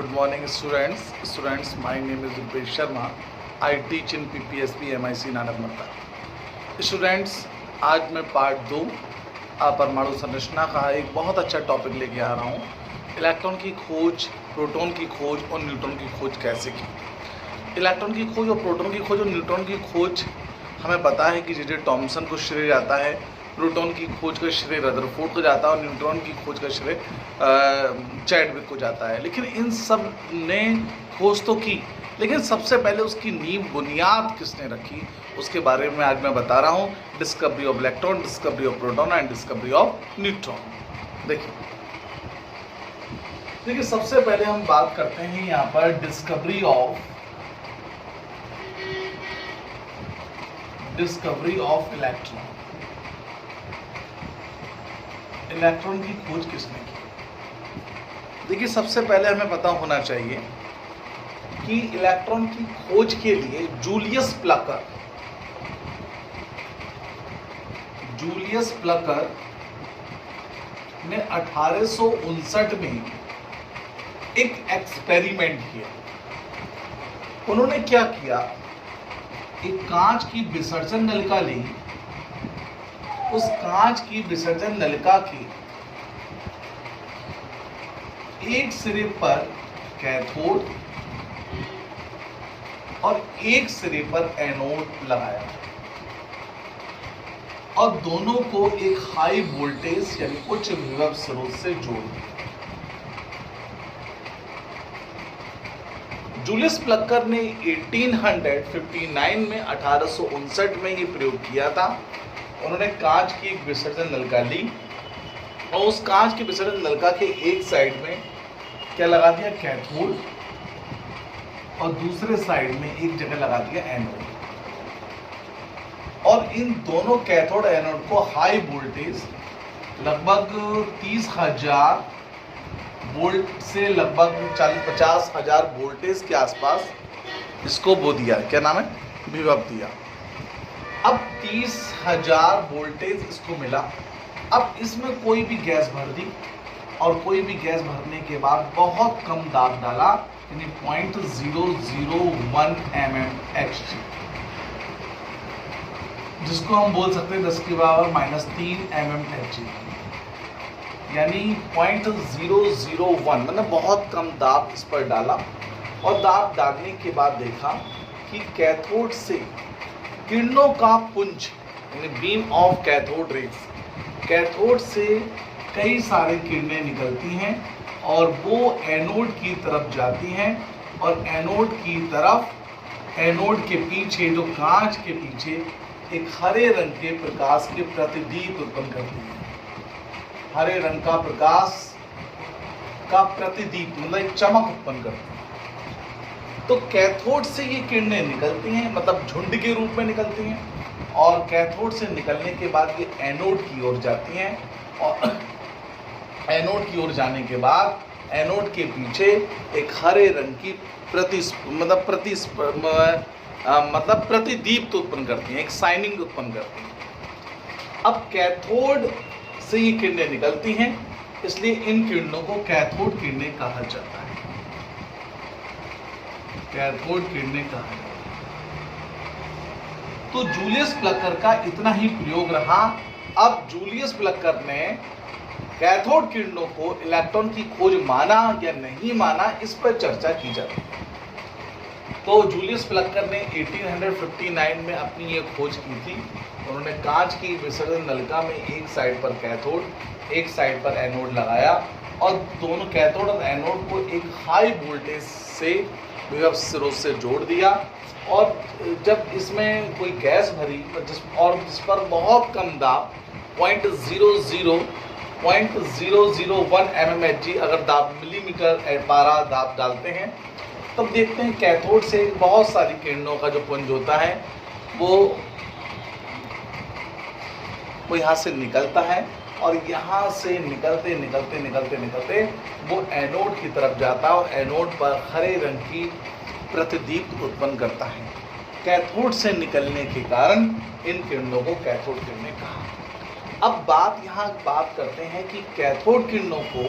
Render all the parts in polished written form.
Good morning, students. Students, my name is Rupesh Sharma. I teach in PPSB MIC Nanakmatta. Students, आज मैं part 2 परमाणु संरचना का एक बहुत अच्छा टॉपिक लेके आ रहा हूँ. इलेक्ट्रॉन की खोज, प्रोटॉन की खोज और न्यूट्रॉन की खोज कैसे की. इलेक्ट्रॉन की खोज और प्रोटॉन की खोज और न्यूट्रॉन की खोज हमें पता है कि जे टॉमसन को श्रेय जाता है. प्रोटॉन की खोज का श्रेय रदरफोर्ड को जाता है और न्यूट्रॉन की खोज का श्रेय चैडविक को जाता है. लेकिन इन सब ने खोज तो की, लेकिन सबसे पहले उसकी नींव बुनियाद किसने रखी उसके बारे में आज मैं बता रहा हूँ. Discovery of electron, discovery of proton and discovery of neutron. देखिए सबसे पहले हम बात करते हैं यहाँ पर डिस्कवरी ऑफ इलेक्ट्रॉन. इलेक्ट्रॉन की खोज किसने की. देखिए सबसे पहले हमें पता होना चाहिए कि इलेक्ट्रॉन की खोज के लिए जूलियस प्लकर ने 1859 में एक एक्सपेरिमेंट किया. उन्होंने क्या किया, एक कांच की विसर्जन नलिका ली. उस कांच की विसर्जन नलिका के एक सिरे पर कैथोड और एक सिरे पर एनोड लगाया और दोनों को एक हाई वोल्टेज यानी उच्च विभव स्रोत से जोड़ दिया. जूलियस प्लकर ने 1859 में 1859 में ये प्रयोग किया था. उन्होंने कांच की एक विसर्जन नलिका ली और उस कांच की विसर्जन नलिका के एक साइड में क्या लगा दिया, कैथोड, और दूसरे साइड में एक जगह लगा दिया एनोड. और इन दोनों कैथोड एनोड को हाई वोल्टेज लगभग 30,000 वोल्ट से लगभग 40-50,000 वोल्टेज के आसपास इसको वो दिया, क्या नाम है, विभव दिया. अब 30,000 वोल्टेज इसको मिला. अब इसमें कोई भी गैस भर दी और कोई भी गैस भरने के बाद बहुत कम दाब डाला, यानी 0.001 mmHg, जिसको हम बोल सकते हैं 10⁻³ mmHg, यानी 0.001, मतलब बहुत कम दाब इस पर डाला. और दाब डालने के बाद देखा कि कैथोड से किरणों का पुंज यानी beam of cathode rays, cathode से कई सारी किरणें निकलती हैं और वो एनोड की तरफ जाती हैं और एनोड की तरफ, एनोड के पीछे जो कांच के पीछे एक हरे रंग के प्रकाश के प्रतिदीप उत्पन्न करती हैं. हरे रंग का प्रकाश का प्रतिदीप मतलब एक चमक उत्पन्न करती है. तो कैथोड से ये किरणें निकलती हैं, मतलब झुंड के रूप में निकलती हैं, और कैथोड से निकलने के बाद ये एनोड की ओर जाती हैं और एनोड की ओर जाने के बाद एनोड के पीछे एक हरे रंग की प्रतिदीप्त उत्पन्न करती हैं, एक शाइनिंग उत्पन्न करती हैं. अब कैथोड से ये किरणें निकलती हैं, इसलिए इन किरणों को कैथोड किरणें कहा जाता है. कैथोड किरणें कहा जाता है. तो जूलियस प्लकर का इतना ही प्रयोग रहा. अब जूलियस प्लकर ने कैथोड किरणों को इलेक्ट्रॉन की खोज माना या नहीं माना, इस पर चर्चा की जाती है. तो जूलियस प्लकर ने 1859 में अपनी ये खोज की थी. उन्होंने कांच की विसर्जन नलिका में एक साइड पर कैथोड, एक साइड पर एनोड लगाया और दोनों कैथोड और एनोड को एक हाई वोल्टेज से विभव स्रोत से जोड़ दिया. और जब इसमें कोई गैस भरी जिस पर बहुत कम दाब 0.001 mmHg अगर दाब मिलीमीटर पारा दाब डालते हैं, तब देखते हैं कैथोड से बहुत सारी किरणों का जो पुंज होता है वो यहाँ से निकलता है और यहाँ से निकलते वो एनोड की तरफ जाता है और एनोड पर हरे रंग की प्रतिदीप्त उत्पन्न करता है. कैथोड से निकलने के कारण इन किरणों को कैथोड किरणें कहा. अब बात करते हैं कि कैथोड किरणों को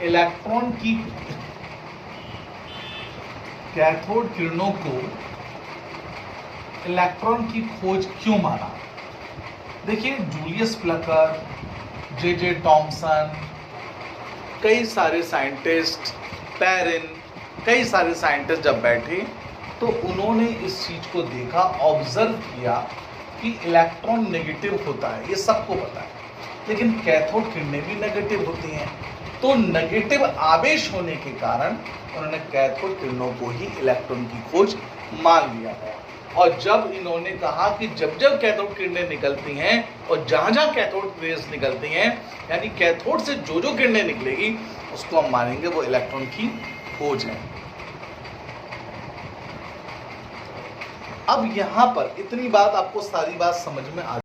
इलेक्ट्रॉन की कैथोड किरणों को इलेक्ट्रॉन की खोज क्यों माना? देखिए, जूलियस प्लकर, जे टॉमसन, कई सारे साइंटिस्ट, पेरिन, कई सारे साइंटिस्ट जब बैठे तो उन्होंने इस चीज को देखा, ऑब्जर्व किया कि इलेक्ट्रॉन नेगेटिव होता है, ये सबको पता है, लेकिन कैथोड किरणें भी नेगेटिव होती हैं। तो नेगेटिव आवेश होने के कारण उन्होंने कैथोड किरणों को ही इलेक्ट्रॉन की खोज मान लिया है। और जब इन्होंने कहा कि जब जब कैथोड किरणें निकलती हैं और जहां जहां कैथोड रेज निकलती हैं, यानी कैथोड से जो जो किरणें निकलेगी उसको हम मानेंगे वो इलेक्ट्रॉन की खोज है। अब यहां पर इतनी बात आपको सारी बात समझ में आ